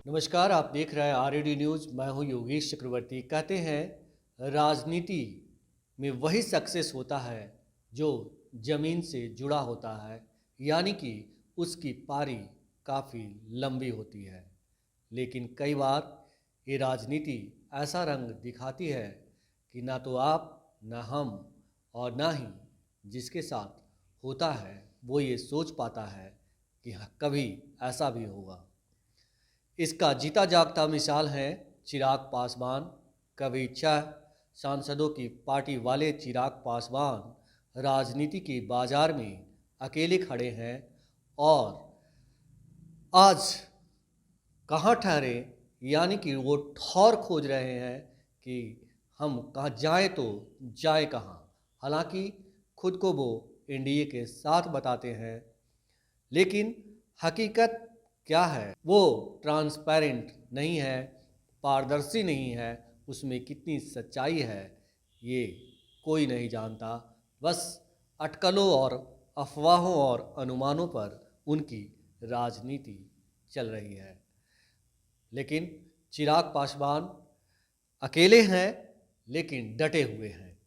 नमस्कार, आप देख रहे हैं आरएडी न्यूज़। मैं हूं योगेश चक्रवर्ती। कहते हैं राजनीति में वही सक्सेस होता है जो ज़मीन से जुड़ा होता है, यानी कि उसकी पारी काफ़ी लंबी होती है। लेकिन कई बार ये राजनीति ऐसा रंग दिखाती है कि ना तो आप, ना हम और ना ही जिसके साथ होता है वो ये सोच पाता है कि हाँ, कभी ऐसा भी होगा। इसका जीता जागता मिसाल है चिराग पासवान। कभी 6 सांसदों की पार्टी वाले चिराग पासवान राजनीति के बाजार में अकेले खड़े हैं और आज कहाँ ठहरे, यानी कि वो ठौर खोज रहे हैं कि हम कहाँ जाएं तो जाएं कहाँ। हालांकि खुद को वो एनडीए के साथ बताते हैं, लेकिन हकीकत क्या है वो ट्रांसपेरेंट नहीं है, पारदर्शी नहीं है। उसमें कितनी सच्चाई है ये कोई नहीं जानता। बस अटकलों और अफवाहों और अनुमानों पर उनकी राजनीति चल रही है। लेकिन चिराग पासवान अकेले हैं लेकिन डटे हुए हैं।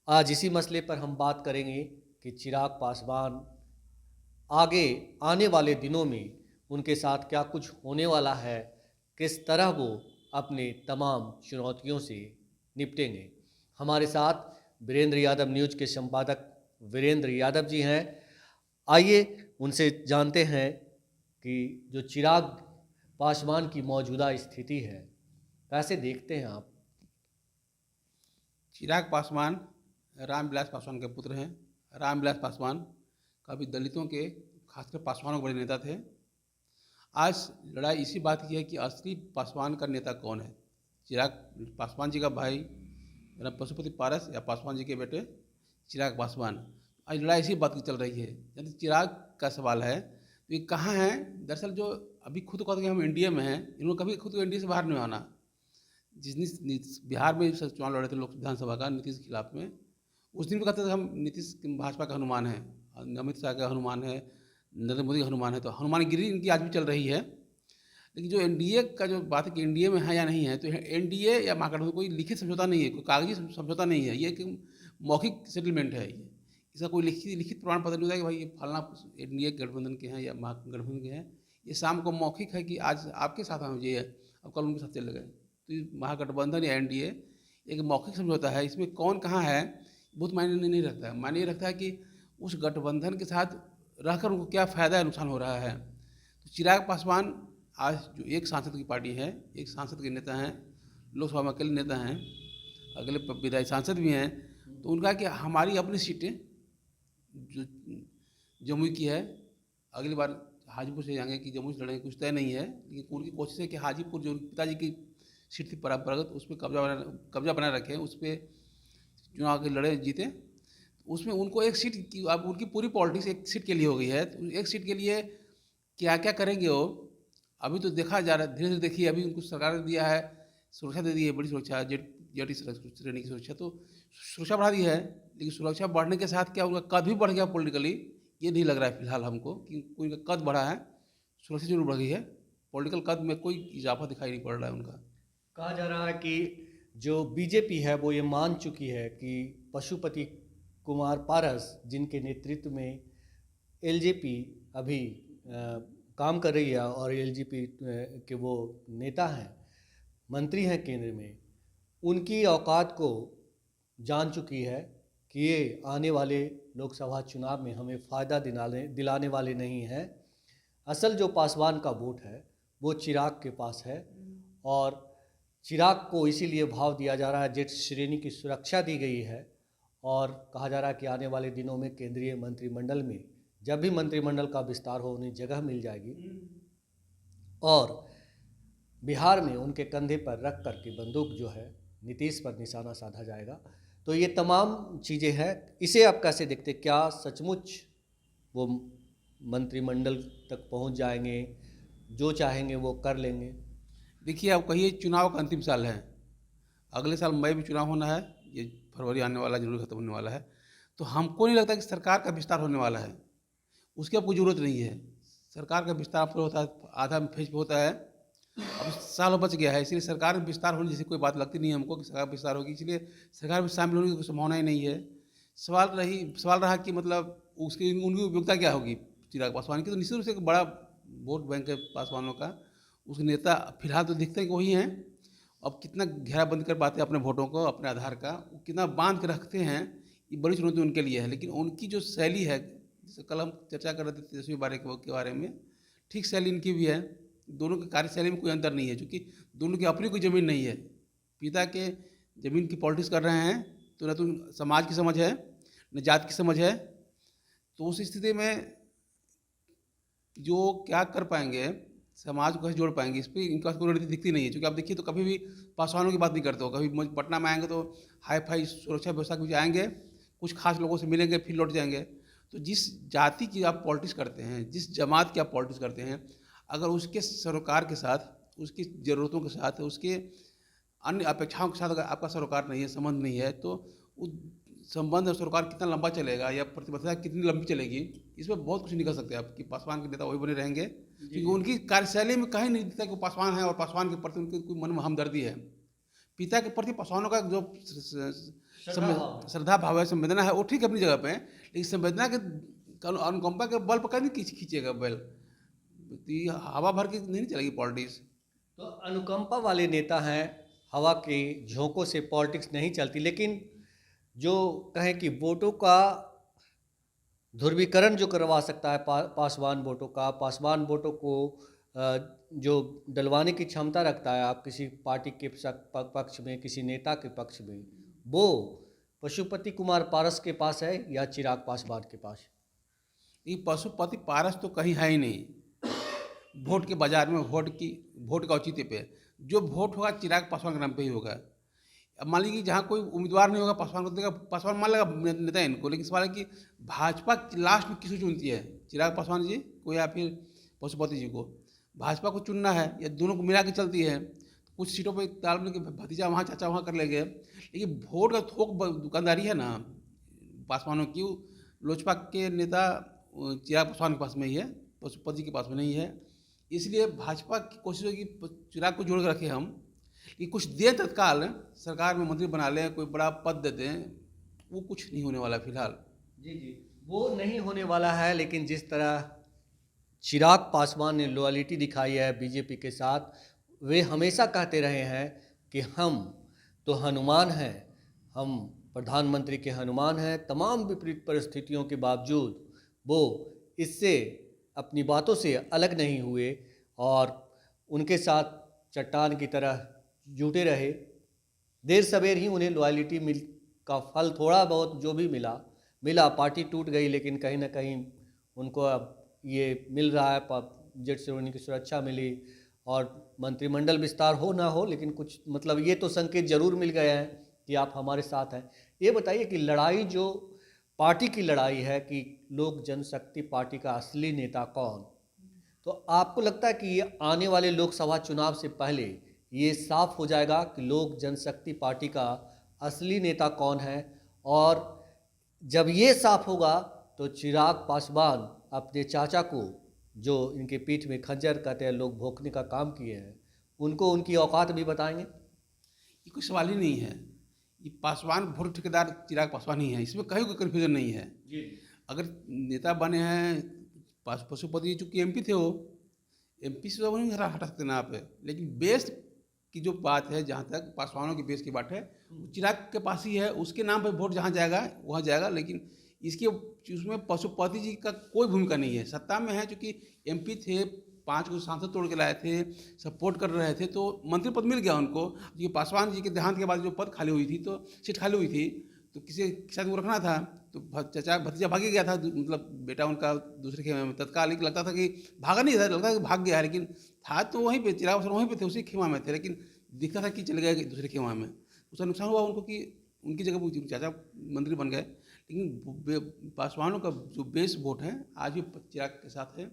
आज इसी मसले पर हम बात करेंगे कि चिराग पासवान आगे आने वाले दिनों में उनके साथ क्या कुछ होने वाला है, किस तरह वो अपने तमाम चुनौतियों से निपटेंगे। हमारे साथ वीरेंद्र यादव न्यूज़ के संपादक वीरेंद्र यादव जी हैं। आइए उनसे जानते हैं कि जो चिराग पासवान की मौजूदा स्थिति है कैसे देखते हैं आप। चिराग पासवान रामविलास पासवान के पुत्र हैं। रामविलास पासवान कभी दलितों के, खासकर पासवानों के बड़े नेता थे। आज लड़ाई इसी बात की है कि असली पासवान का नेता कौन है। चिराग पासवान जी का भाई पशुपति पारस या पासवान जी के बेटे चिराग पासवान। आज लड़ाई इसी बात की चल रही है। यदि चिराग का सवाल है तो ये कहाँ हैं। दरअसल जो अभी खुद कहते हैं हम एनडीए में हैं, इन्होंने कभी खुद को एनडीए से बाहर नहीं आना। बिहार में चुनाव लड़े थे लोक विधानसभा का नीतीश के खिलाफ में, उस दिन भी कहते थे हम नीतीश भाजपा का हनुमान है, अमित शाह का हनुमान है, नरेंद्र मोदी का हनुमान है। तो हनुमानगिरी इनकी आज भी चल रही है। लेकिन जो एनडीए का जो बात है कि एनडीए में है या नहीं है, तो एनडीए या महागठबंधन कोई लिखित समझौता नहीं है, कोई कागजी समझौता नहीं है। ये एक मौखिक सेटलमेंट है। ये इसका कोई लिखित प्रमाण पत्र नहीं होता कि भाई ये फलना एनडीए गठबंधन के हैं या महागठबंधन के हैं। ये शाम को मौखिक है कि आज आपके साथ हम ये है, अब कल उनके साथ चले गए। तो महागठबंधन या एनडीए एक मौखिक समझौता है। इसमें कौन कहाँ है बहुत मायने नहीं रखता है। मायने ये रखता है कि उस गठबंधन के साथ रहकर उनको क्या फ़ायदा या नुकसान हो रहा है। तो चिराग पासवान आज जो एक सांसद की पार्टी है, एक सांसद के नेता हैं, लोकसभा में अकेले नेता हैं, अगले विधायक सांसद भी हैं। तो उनका कि हमारी अपनी सीटें जो जमुई की है, अगली बार हाजीपुर से जाएंगे कि जमुई से लड़ेंगे कुछ तय नहीं है। लेकिन उनकी कोशिश है कि हाजीपुर जो पिताजी की सीट थी परंपरागत, उस पर कब्जा बनाए रखें, उस पर चुनाव के लड़े जीते। उसमें उनको एक सीट की, अब उनकी पूरी पॉलिटिक्स एक सीट के लिए हो गई है। तो एक सीट के लिए क्या क्या करेंगे वो अभी तो देखा जा रहा है। धीरे धीरे देखिए, अभी उनको सरकार ने दिया है, सुरक्षा दे दी है, बड़ी सुरक्षा, जेटी श्रेणी की सुरक्षा, तो सुरक्षा बढ़ा दी है। लेकिन सुरक्षा बढ़ने के साथ क्या उनका कद भी बढ़ गया पॉलिटिकली, ये नहीं लग रहा है फिलहाल हमको कि उनका कद बढ़ा है। सुरक्षा जरूर बढ़ गई है, पॉलिटिकल कद में कोई इजाफा दिखाई नहीं पड़ रहा है उनका। कहा जा रहा है कि जो बीजेपी है वो ये मान चुकी है कि पशुपति कुमार पारस, जिनके नेतृत्व में एलजेपी अभी काम कर रही है और एलजेपी के वो नेता हैं, मंत्री हैं केंद्र में, उनकी औकात को जान चुकी है कि ये आने वाले लोकसभा चुनाव में हमें फ़ायदा दिलाने वाले नहीं हैं। असल जो पासवान का वोट है वो चिराग के पास है और चिराग को इसीलिए भाव दिया जा रहा है, जेट श्रेणी की सुरक्षा दी गई है। और कहा जा रहा है कि आने वाले दिनों में केंद्रीय मंत्रिमंडल में जब भी मंत्रिमंडल का विस्तार हो उन्हें जगह मिल जाएगी और बिहार में उनके कंधे पर रख कर के बंदूक जो है नीतीश पर निशाना साधा जाएगा। तो ये तमाम चीज़ें हैं। इसे आप कैसे देखते, क्या सचमुच वो मंत्रिमंडल तक पहुंच जाएंगे, जो चाहेंगे वो कर लेंगे? देखिए, आप कहिए चुनाव का अंतिम साल है, अगले साल मई में चुनाव होना है, ये फरवरी आने वाला जरूर खत्म होने वाला है। तो हमको नहीं लगता कि सरकार का विस्तार होने वाला है, उसकी अब कोई ज़रूरत नहीं है। सरकार का विस्तार होता है आधा फेज पे होता है, अब सालों बच गया है, इसलिए सरकार में विस्तार होने जैसी कोई बात लगती नहीं है हमको कि सरकार विस्तार होगी, इसलिए सरकार में शामिल होने की कोई संभावना ही नहीं है। सवाल रहा कि मतलब उसकी उनकी उपयोगिता क्या होगी चिराग पासवान की, तो निश्चित रूप से एक बड़ा वोट बैंक है पासवानों का। उसके नेता फिलहाल तो दिखते हैं कि वही हैं। अब कितना घेराबंद कर पाते हैं अपने वोटों को, अपने आधार का, वो कितना बांध के रखते हैं, ये बड़ी चुनौती उनके लिए है। लेकिन उनकी जो शैली है, जैसे कल हम चर्चा कर रहे थे तेजस्वी के बारे में, ठीक शैली इनकी भी है। दोनों की कार्यशैली में कोई अंतर नहीं है, क्योंकि दोनों की अपनी कोई ज़मीन नहीं है। पिता के ज़मीन की पॉलिटिक्स कर रहे हैं, तो न तो समाज की समझ है न जात की समझ है। तो उस स्थिति में जो क्या कर पाएंगे, समाज को कैसे जोड़ पाएंगे, इस पर इनका कोई रणनीति दिखती नहीं है। क्योंकि आप देखिए तो कभी भी पासवानों की बात नहीं करते हो। कभी पटना में आएंगे तो हाई फाई सुरक्षा व्यवस्था के बीच आएंगे, कुछ खास लोगों से मिलेंगे, फिर लौट जाएंगे। तो जिस जाति की आप पॉलिटिक्स करते हैं, जिस जमात की आप पॉलिटिक्स करते हैं, अगर उसके सरोकार के साथ, उसकी ज़रूरतों के साथ, उसके अन्य अपेक्षाओं के साथ अगर आपका सरोकार नहीं है, संबंध नहीं है, तो उस संबंध और सरोकार कितना लंबा चलेगा या प्रतिबद्धता कितनी लंबी चलेगी, इसमें बहुत कुछ निकल सकते हैं आप कि पासवान के नेता वही बने रहेंगे। क्योंकि उनकी कार्यशैली में कहीं नहीं दिखता कि वो पासवान है और पासवान के प्रति उनके कोई मन में हमदर्दी है। पिता के प्रति पासवानों का जो श्रद्धा भाव है, संवेदना है, वो ठीक है अपनी जगह पे, लेकिन संवेदना के अनुकंपा के बल पर कहीं खींचेगा बैल, तो ये हवा भर के नहीं चलेगी पॉलिटिक्स। तो अनुकंपा वाले नेता हैं, हवा के झोंकों से पॉलिटिक्स नहीं चलती। लेकिन जो कहें कि वोटों का ध्रुवीकरण जो करवा सकता है पासवान वोटों को जो डलवाने की क्षमता रखता है, आप किसी पार्टी के पक्ष में, किसी नेता के पक्ष में, वो पशुपति कुमार पारस के पास है या चिराग पासवान के पास? ये पशुपति पारस तो कहीं है ही नहीं। वोट के बाजार में, वोट का औचित्य पे जो वोट होगा चिराग पासवान के नाम पे ही होगा। अब मान लीजिए जहाँ कोई उम्मीदवार नहीं होगा, पासवान को देगा, पासवान मान लेगा नेता इनको। लेकिन सवाल है कि भाजपा लास्ट में किसको चुनती है, चिराग पासवान जी को या फिर पशुपति जी को? भाजपा को चुनना है या दोनों को मिला के चलती है। कुछ सीटों पर तालमेल के भतीजा वहाँ चाचा वहाँ कर लेंगे, लेकिन वोट का थोक दुकानदारी है ना पासवानों की। लोजपा के नेता चिराग पासवान के पास में ही है, पशुपति के पास में नहीं है। इसलिए भाजपा की कोशिश होगी चिराग को जोड़ कर रखें हम, कि कुछ देर तत्काल सरकार में मंत्री बना लें, कोई बड़ा पद दे दें। वो कुछ नहीं होने वाला फिलहाल। जी, वो नहीं होने वाला है। लेकिन जिस तरह चिराग पासवान ने लॉयल्टी दिखाई है बीजेपी के साथ, वे हमेशा कहते रहे हैं कि हम तो हनुमान हैं, हम प्रधानमंत्री के हनुमान हैं। तमाम विपरीत परिस्थितियों के बावजूद वो इससे अपनी बातों से अलग नहीं हुए और उनके साथ चट्टान की तरह जुटे रहे। देर सवेर ही उन्हें लॉयल्टी का फल थोड़ा बहुत जो भी मिला। पार्टी टूट गई, लेकिन कहीं ना कहीं उनको अब ये मिल रहा है, जेट श्रेणी की सुरक्षा मिली और मंत्रिमंडल विस्तार हो ना हो, लेकिन कुछ मतलब ये तो संकेत जरूर मिल गए हैं कि आप हमारे साथ हैं। ये बताइए कि लड़ाई जो पार्टी की लड़ाई है कि लोक जनशक्ति पार्टी का असली नेता कौन, तो आपको लगता है कि ये आने वाले लोकसभा चुनाव से पहले ये साफ हो जाएगा कि लोक जनशक्ति पार्टी का असली नेता कौन है? और जब ये साफ होगा तो चिराग पासवान अपने चाचा को, जो इनके पीठ में खंजर कहते हैं लोग भोंकने का काम किए हैं, उनको उनकी औकात भी बताएंगे? ये कोई सवाल ही नहीं है। ये पासवान वोट ठेकेदार चिराग पासवान ही है, इसमें कहीं कोई कन्फ्यूजन नहीं है जी। अगर नेता बने हैं पशुपति, चूँकि एमपी थे, वो एमपी से तो नहीं हटा सकते ना आप। लेकिन बेस की जो बात है, जहाँ तक पासवानों की बेस की बात है, चिराग के पास ही है। उसके नाम पर वोट जहाँ जाएगा वहाँ जाएगा। लेकिन इसके उसमें पशुपति जी का कोई भूमिका नहीं है। सत्ता में है, चूँकि एमपी थे, 5 को सांसद तोड़ के लाए थे, सपोर्ट कर रहे थे, तो मंत्री पद मिल गया उनको। ये पासवान जी के देहांत के बाद जो पद खाली हुई थी, तो सीट खाली हुई थी, तो किसी के साथ वो रखना था, तो चाचा भतीजा भाग गया था, मतलब बेटा उनका दूसरे खेमे में तत्काल। लेकिन लगता था कि भागा नहीं था, लगता था कि भाग गया है, लेकिन था तो वहीं पे, चिराग पासवान वहीं पे थे, उसी खेमा में थे, लेकिन दिखता था कि चले गए दूसरे खेमा में। उसका नुकसान हुआ उनको कि उनकी जगह चाचा मंत्री बन गए। लेकिन पासवानों का जो बेस वोट है आज भी चिराग के साथ है।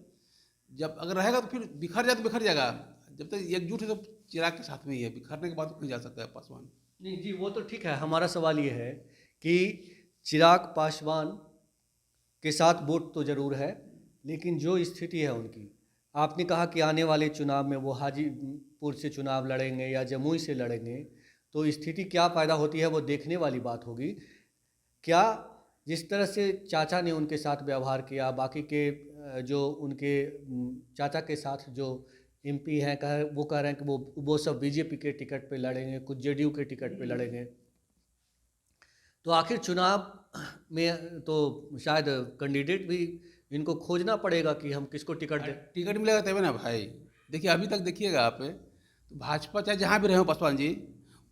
जब अगर रहेगा तो फिर बिखर जाए तो बिखर जाएगा। जब तक एकजुट है तो चिराग के साथ में ही है, बिखरने के बाद कहीं जा सकता है पासवान। नहीं जी, वो तो ठीक है। हमारा सवाल ये है कि चिराग पासवान के साथ वोट तो ज़रूर है, लेकिन जो स्थिति है उनकी, आपने कहा कि आने वाले चुनाव में वो हाजीपुर से चुनाव लड़ेंगे या जमुई से लड़ेंगे, तो स्थिति क्या पैदा होती है वो देखने वाली बात होगी। क्या जिस तरह से चाचा ने उनके साथ व्यवहार किया, बाकी के जो उनके चाचा के साथ जो एमपी हैं वो कह रहे हैं कि वो सब बीजेपी के टिकट पे लड़ेंगे, कुछ जेडीयू के टिकट पे लड़ेंगे, तो आखिर चुनाव में तो शायद कैंडिडेट भी इनको खोजना पड़ेगा कि हम किसको टिकट दें। टिकट मिलेगा तभी ना भाई। देखिए अभी तक देखिएगा आप, तो भाजपा चाहे जहाँ भी रहे हो पासवान जी,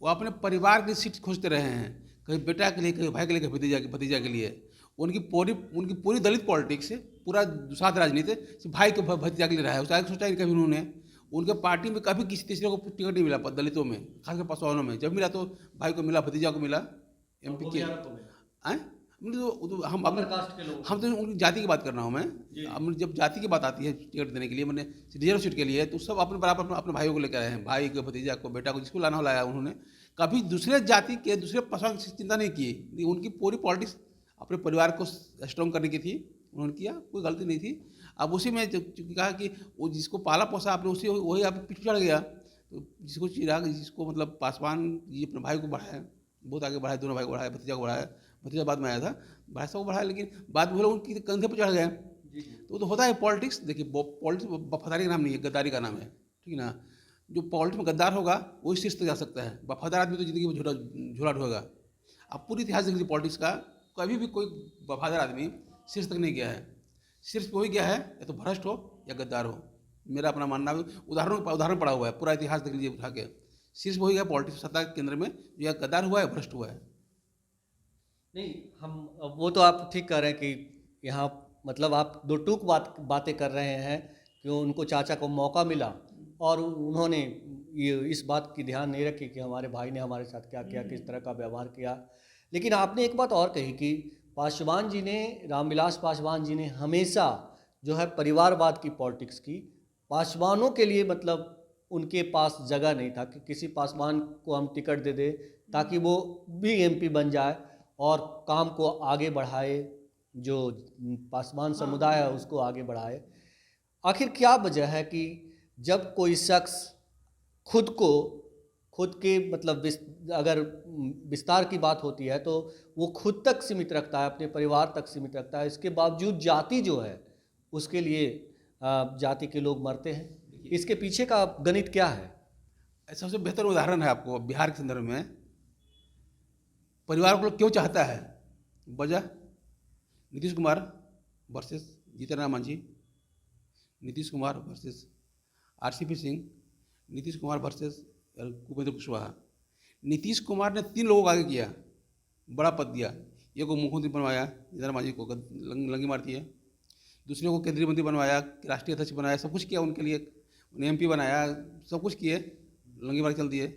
वो अपने परिवार की सीट खोजते रहे हैं, कहीं बेटा के लिए, कहीं भाई के लिए, कहीं भतीजा के लिए। उनकी पूरी दलित पॉलिटिक्स, पूरा दुसाध राजनीति सिर्फ भाई के भतीजा के लिए रहा है। उसका आगे सोचा ही नहीं कभी उन्होंने। उनके पार्टी में कभी किसी तीसरे को टिकट नहीं मिला दलितों में, खासकर पासवानों में। जब मिला तो भाई को मिला, भतीजा को मिला, एमपी के आए। तो हम अपने कास्ट के लोग, हम तो उनकी जाति की बात कर रहा हूँ मैं। अब जब जाति की बात आती है टिकट देने के लिए, मैंने रिजर्व सीट के लिए, तो सब अपने बराबर अपने भाइयों को लेकर आए हैं, भाई को, भतीजा को, बेटा को, जिसको लाना हो लाया। उन्होंने कभी दूसरे जाति के, दूसरे पसंद की चिंता नहीं की। उनकी पूरी पॉलिटिक्स अपने परिवार को स्ट्रॉन्ग करने की थी, उन्होंने किया, कोई गलती नहीं थी। अब उसी में कहा कि वो जिसको पाला पोसा आपने, उसी वही आप पीछे चढ़ गया। तो जिसको चिराग, जिसको मतलब पासवान जी अपने भाई को बढ़ाया, बहुत आगे बढ़ाया, दोनों भाई को बढ़ाया, भतीजा को बढ़ाया। भतीजा बाद में आया था, भाई साहब को बढ़ाया, लेकिन बाद में वो लोग उनकी कंधे पर चढ़ गए। तो होता है पॉलिटिक्स। देखिए पॉलिटिक्स वफादारी का नाम नहीं है, गद्दारी का नाम है, ठीक है ना। जो पॉलिटिक्स में गद्दार होगा वही शीर्ष तक जा सकता है। वफादार आदमी तो जिंदगी में झूला ढोएगा। अब पूरी इतिहास देख लीजिए पॉलिटिक्स का, कभी भी कोई वफादार आदमी शीर्ष तक नहीं गया है। शीर्ष पे वही गया है, या तो भ्रष्ट हो या गद्दार हो। मेरा अपना मानना है, उदाहरण पड़ा हुआ है, पूरा इतिहास देख लीजिए उठा के। शीर्ष वही गया पॉलिटिक्स सत्ता के केंद्र में, जो या गद्दार हुआ है, भ्रष्ट हुआ है। नहीं, हम वो तो आप ठीक कह रहे हैं कि यहाँ मतलब आप दो टूक बातें कर रहे हैं कि उनको चाचा को मौका मिला और उन्होंने ये इस बात की ध्यान नहीं रखी कि हमारे भाई ने हमारे साथ क्या किया, किस तरह का व्यवहार किया। लेकिन आपने एक बात और कही कि पासवान जी ने, रामविलास पासवान जी ने हमेशा जो है परिवारवाद की पॉलिटिक्स की। पासवानों के लिए मतलब उनके पास जगह नहीं था कि किसी पासवान को हम टिकट दे दे ताकि वो भी एमपी बन जाए और काम को आगे बढ़ाए, जो पासवान समुदाय है उसको आगे बढ़ाए। आखिर क्या वजह है कि जब कोई शख्स खुद के मतलब अगर विस्तार की बात होती है तो वो खुद तक सीमित रखता है, अपने परिवार तक सीमित रखता है, इसके बावजूद जाति जो है उसके लिए जाति के लोग मरते हैं। इसके पीछे का गणित क्या है? सबसे बेहतर उदाहरण है आपको बिहार के संदर्भ में। परिवार को क्यों चाहता है? वजह Nitish Kumar versus Jitan Ram Manjhi, Nitish Kumar versus RCP Singh, Nitish Kumar versus Upendra Kushwaha. Nitish Kumar ने 3 लोगों को आगे किया, बड़ा पद दिया। एक को मुख्यमंत्री बनवाया, जीतन मांझी को लंगी मारती है। दूसरे को केंद्रीय मंत्री बनवाया, राष्ट्रीय अध्यक्ष बनाया, सब कुछ किया उनके लिए, उन्हें एमपी बनाया, सब कुछ किए, लंगी मार चल दिए।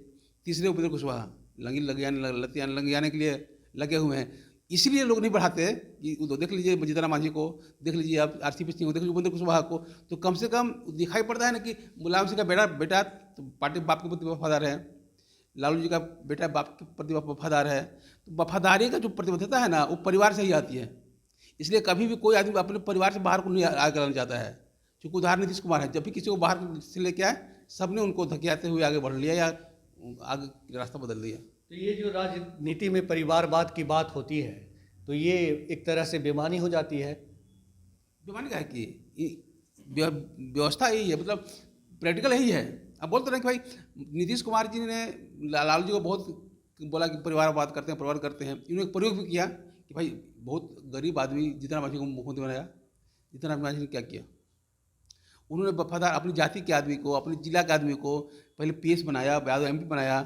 तीसरे उपेंद्र कुशवाहा लंगी आने के लिए लगे हुए हैं। इसलिए लोग नहीं बढ़ाते कि देख लीजिए जीतन राम मांझी को, देख लीजिए आप आरसीपी सिंह को, देख लीजिए उपेंद्र कुशवाहा को, तो कम से कम दिखाई पड़ता है ना कि मुलायम सिंह का बेटा तो पार्टी बाप के प्रति वफादार है, लालू जी का बेटा बाप के प्रति वफादार है। तो वफादारी का जो प्रतिबद्धता है ना, वो परिवार से ही आती है। इसलिए कभी भी कोई आदमी अपने परिवार से बाहर को नहीं आगे करना चाहता है। क्योंकि उदाहरण नीतीश कुमार है, जब भी किसी को बाहर से लेके आए, सबने उनको धकेलते हुए आगे बढ़ लिया या आगे रास्ता बदल दिया। तो ये जो राजनीति में परिवारवाद की बात होती है तो ये एक तरह से बेईमानी हो जाती है। बेईमानी क्या है कि व्यवस्था यही है, मतलब प्रैक्टिकल यही है। अब बोलते रहे कि भाई नीतीश कुमार जी ने लालू जी को बहुत बोला कि परिवारवाद करते हैं, परिवार करते हैं। इन्होंने एक प्रयोग भी किया कि भाई बहुत गरीब आदमी जीतन राम मांझी को मुख्यमंत्री बनाया। जीतन राम मांझी ने क्या किया? उन्होंने वफादार अपनी जाति के आदमी को, अपने जिला के आदमी को पहले पीएस बनाया, बाद में एमपी बनाया,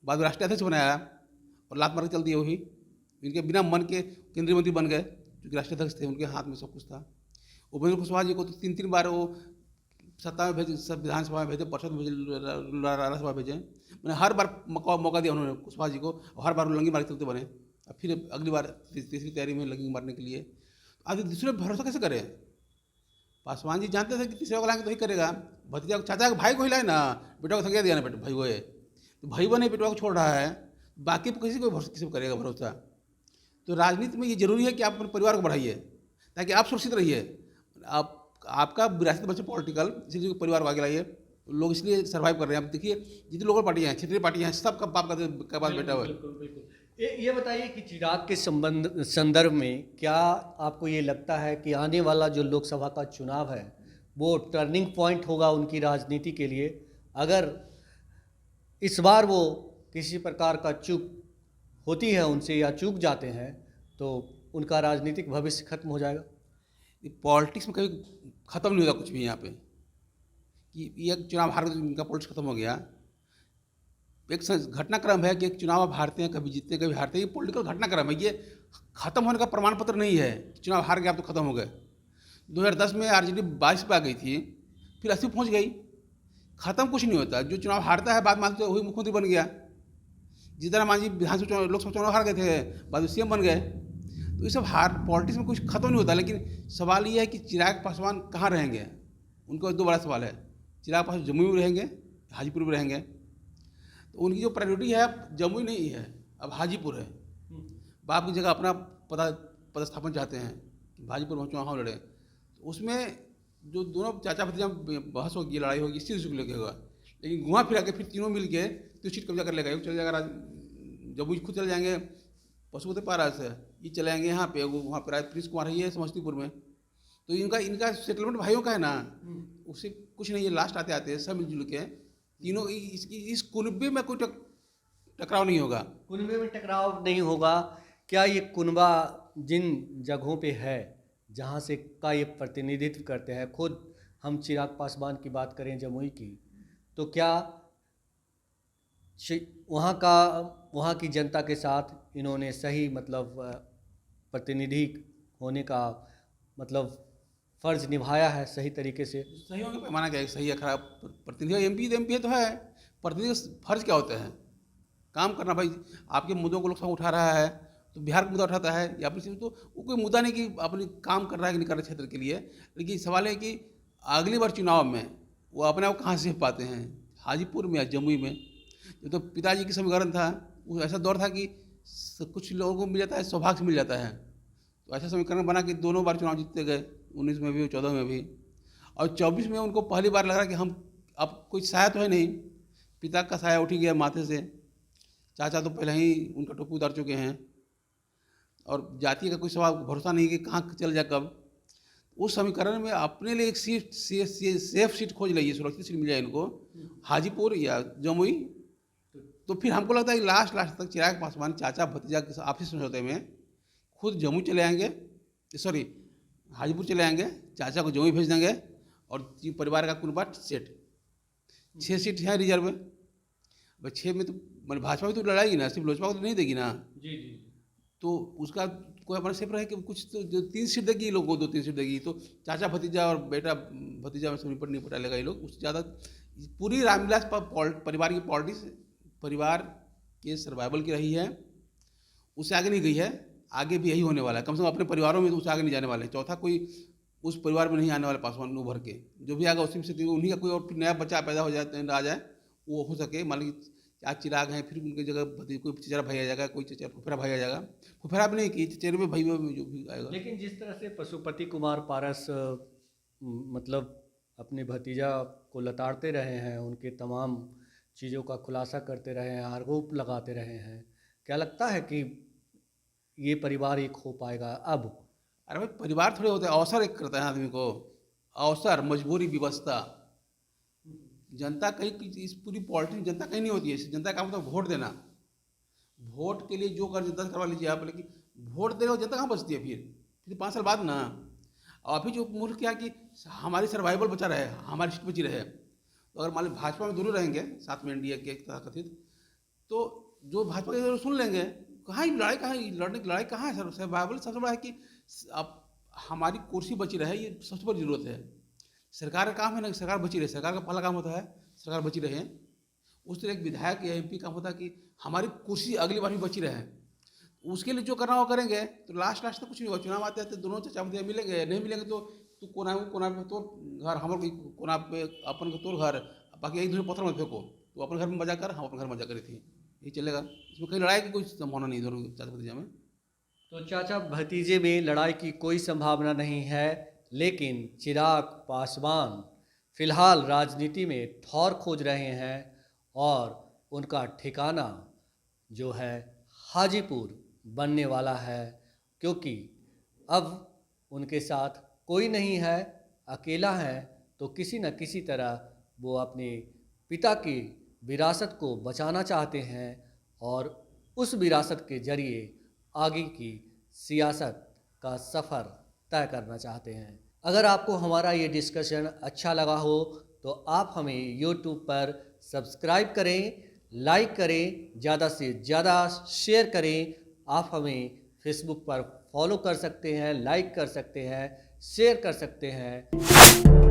बाद में राष्ट्रीय अध्यक्ष बनाया और लात मार के चल दिए। वही इनके बिना मन के केंद्रीय मंत्री बन गए, क्योंकि राष्ट्रीय अध्यक्ष थे, उनके हाथ में सब कुछ था। उपेंद्र कुशवाहा जी को तो 3 बार वो सत्ता में भेजे, सब विधानसभा में भेजे, परिषद में भेजे, राज्यसभा भेजे। मैंने हर बार मौका दिया उन्होंने कुशवाहा जी को, और हर बार वो लंगी मार के चलते बने। अब फिर अगली बार तीसरी तैयारी में लंगी मारने के लिए। आदमी दूसरे भरोसा कैसे करे? पासवान जी जानते थे कि तीसरे को लाएंगे तो ही करेगा। भतीजा को, चाचा के भाई को हिलाए ना, बेटा को थकिया दिया ना, भाई वो है तो भाई वो नहीं, बेटा को छोड़ रहा है, बाकी किसी को किसी को करेगा भरोसा? तो राजनीति में ये जरूरी है कि आप अपने परिवार को बढ़ाइए ताकि आप सुरक्षित रहिए। आप आपका विरासत बचे पॉलिटिकल, इसलिए परिवार को आगे लाइए, लोग इसलिए सर्वाइव कर रहे हैं। अब देखिए जितनी लोकल पार्टियाँ हैं, क्षेत्रीय पार्टियाँ हैं, सब का बाप का पास बेटा हुआ है। बिल्कुल बिल्कुल। ये बताइए कि चिराग के संदर्भ में क्या आपको ये लगता है कि आने वाला जो लोकसभा का चुनाव है वो टर्निंग पॉइंट होगा उनकी राजनीति के लिए? अगर इस बार वो किसी प्रकार का चूक होती है उनसे या चूक जाते हैं तो उनका राजनीतिक भविष्य खत्म हो जाएगा? पॉलिटिक्स में कभी ख़त्म नहीं होता कुछ भी यहाँ पे, कि ये चुनाव हार इनका पॉलिटिक्स खत्म हो गया। एक घटनाक्रम है कि एक चुनाव आप हारते हैं, कभी जीतते हैं, कभी हारते हैं, ये पॉलिटिकल घटनाक्रम है। ये खत्म होने का प्रमाण पत्र नहीं है कि चुनाव हार गए आप तो खत्म हो गए। 2010 में आरजेडी 22 पे आ गई थी, फिर 80 पहुँच गई। खत्म कुछ नहीं होता। जो चुनाव हारता है बाद में वही मुख्यमंत्री बन गया। जिस तरह मान लीजिए विधानसभा चुनाव, लोकसभा चुनाव हार गए थे, बाद में सीएम बन गए। तो ये सब हार पॉलिटिक्स में कुछ खत्म नहीं होता। लेकिन सवाल ये है कि चिराग पासवान कहाँ रहेंगे। उनको दो बड़ा सवाल है, चिराग पासवान जमुई में रहेंगे, हाजीपुर में रहेंगे। तो उनकी जो प्रायोरिटी है अब जमुई नहीं है, अब हाजीपुर है। बाप की जगह अपना पदस्थापन चाहते हैं कि हाजीपुर में चुनाव लड़े। तो उसमें जो दोनों चाचा भतीजा बहस होगी, लड़ाई होगी, इसी चीज़ को लेकर होगा। लेकिन घुमा फिरा के फिर तीनों मिल के तो सीट कब्जा कर लेगा। एक चले जाएगा जमुई, खुद चले जाएंगे पशुपति पारा से, ये चले जाएंगे यहाँ पे, वहाँ पर प्रिंस कुमार है ये समस्तीपुर में। तो इनका सेटलमेंट भाइयों का है ना, उससे कुछ नहीं है। लास्ट आते आते सब मिलजुल के तीनों इस कुनबे में कोई टकराव नहीं होगा। कुनबे में टकराव नहीं होगा। क्या ये कुनबा जिन जगहों पे है जहाँ से का ये प्रतिनिधित्व करते हैं, खुद हम चिराग पासवान की बात करें जमुई की, तो क्या वहाँ की जनता के साथ इन्होंने सही मतलब प्रतिनिधि होने का मतलब फ़र्ज निभाया है सही तरीके से? सही होगा पैमाना क्या है, सही है खराब? प्रतिनिधि एमपी तो है, प्रतिनिधि फर्ज क्या होता है? काम करना। भाई आपके मुद्दों को लोकसभा उठा रहा है तो बिहार का मुद्दा उठाता है, या फिर तो वो कोई मुद्दा नहीं कि अपनी काम कर रहा है कि नहीं कर रहा क्षेत्र के लिए। लेकिन सवाल है कि अगली बार चुनाव में वो अपने आप कहाँ से पाते हैं, हाजीपुर में या जमुई में। जो तो पिताजी की समीकरण था, वो ऐसा दौर था कि कुछ लोगों को मिल जाता है, सौभाग्य से मिल जाता है। तो ऐसा समीकरण बना कि दोनों बार चुनाव जीतते गए, 19 में भी और 14 में भी। और 24 में उनको पहली बार लग रहा कि हम अब कोई साया तो है नहीं, पिता का साया उठ ही गया माथे से। चाचा तो पहले ही उनका टोपी उतार चुके हैं, और जाति का कोई सवाल भरोसा नहीं कि कहाँ चल जाए कब। उस समीकरण में अपने लिए एक सीट सेफ सीट खोज लीजिए, सुरक्षित सीट मिल जाए इनको, हाजीपुर या जमुई। तो फिर हमको लगता है कि लास्ट तक चिराग पासवान चाचा भतीजा के आपसी समझौते में खुद जमुई चले आएंगे, सॉरी हाजीपुर चले आएंगे, चाचा को जमुई भेज देंगे, और परिवार का कुल बात सेट। 6 सीट हैं रिजर्व में। भाई 6 में तो मतलब भाजपा भी तो लड़ाएगी ना, सिर्फ लोजपा को तो नहीं देगी ना। जी जी। तो उसका कोई अपना सेफ रहे कि कुछ तो जो 3 सीट देगी, लोग को 2-3 सीट देगी। तो चाचा भतीजा और बेटा भतीजा में से निपट नहीं पटा लेगा ये लोग। उससे ज़्यादा पूरी रामविलास परिवार की पॉलिटिक्स परिवार के सर्वाइवल की रही है, उससे आगे नहीं गई है। आगे भी यही होने वाला है, कम से कम अपने परिवारों में तो उससे आगे नहीं जाने वाले। चौथा कोई उस परिवार में नहीं आने वाले पासवान उभर के। जो भी आएगा उसी में से उन्हीं का कोई और नया बच्चा पैदा हो जाए, आ जाए, वो हो सके। मान लीजिए आज चिराग हैं, फिर उनकी जगह कोई चचेरा भाई आ जाएगा, कोई चचेरा फुफेरा भाई आ जाएगा। फुफेरा भी नहीं की, चचेरे में भाई में जो भी आएगा। लेकिन जिस तरह से पशुपति कुमार पारस मतलब अपने भतीजा को लताड़ते रहे हैं, उनके तमाम चीज़ों का खुलासा करते रहे हैं, आरोप लगाते रहे हैं, क्या लगता है कि ये परिवार एक हो पाएगा अब? अरे भाई परिवार थोड़े होते हैं, अवसर एक करता है आदमी को, अवसर, मजबूरी, व्यवस्था। जनता कहीं इस पूरी पॉलिटिक्स जनता कहीं नहीं होती है। जनता का मतलब वोट देना। वोट के लिए जो कर जनता से करवा लीजिए आप, लेकिन वोट दे रहे हो जनता कहाँ बचती है फिर 5 साल बाद ना। और अभी जो मुल्क क्या कि हमारी सर्वाइवल बचा रहे, हमारी सीट बची रहे। तो अगर मान लीजिए भाजपा में दोनों रहेंगे साथ में एनडीए के कथित, तो जो भाजपा के सुन लेंगे, कहाँ ही लड़ाई, कहाँ लड़ने की लड़ाई कहाँ है। सर्वाइवल सबसे बड़ा है कि अब हमारी कुर्सी बची रहे, ये सबसे बड़ी जरूरत है। सरकार का काम है ना कि सरकार बची रहे, सरकार का पहला काम होता है सरकार बची रहे। उस तरह एक विधायक या एमपी काम होता है कि हमारी कुर्सी अगली बार भी बची रहे। उसके लिए जो करना वो करेंगे। तो लास्ट तक कुछ नहीं होगा। चुनाव आते आते दोनों चाचा भतीजा मिलेंगे, नहीं मिलेंगे तो तू कोना पे तोड़ घर, हमारे कोना पे अपन को तोड़ घर, बाकी एक दूसरे पत्थर मत फेंको। तो अपन घर में मजा कर, हम अपने घर में मजा करी थी, ये चलेगा। इसमें कहीं लड़ाई की कोई संभावना नहीं दोनों चाचा भतीजा में। तो चाचा भतीजे में लड़ाई की कोई संभावना नहीं है। लेकिन चिराग पासवान फिलहाल राजनीति में ठौर खोज रहे हैं और उनका ठिकाना जो है हाजीपुर बनने वाला है, क्योंकि अब उनके साथ कोई नहीं है, अकेला है, तो किसी न किसी तरह वो अपने पिता की विरासत को बचाना चाहते हैं और उस विरासत के जरिए आगे की सियासत का सफ़र तय करना चाहते हैं। अगर आपको हमारा ये डिस्कशन अच्छा लगा हो तो आप हमें YouTube पर सब्सक्राइब करें, लाइक करें, ज़्यादा से ज़्यादा शेयर करें। आप हमें फेसबुक पर फॉलो कर सकते हैं, लाइक कर सकते हैं, शेयर कर सकते हैं।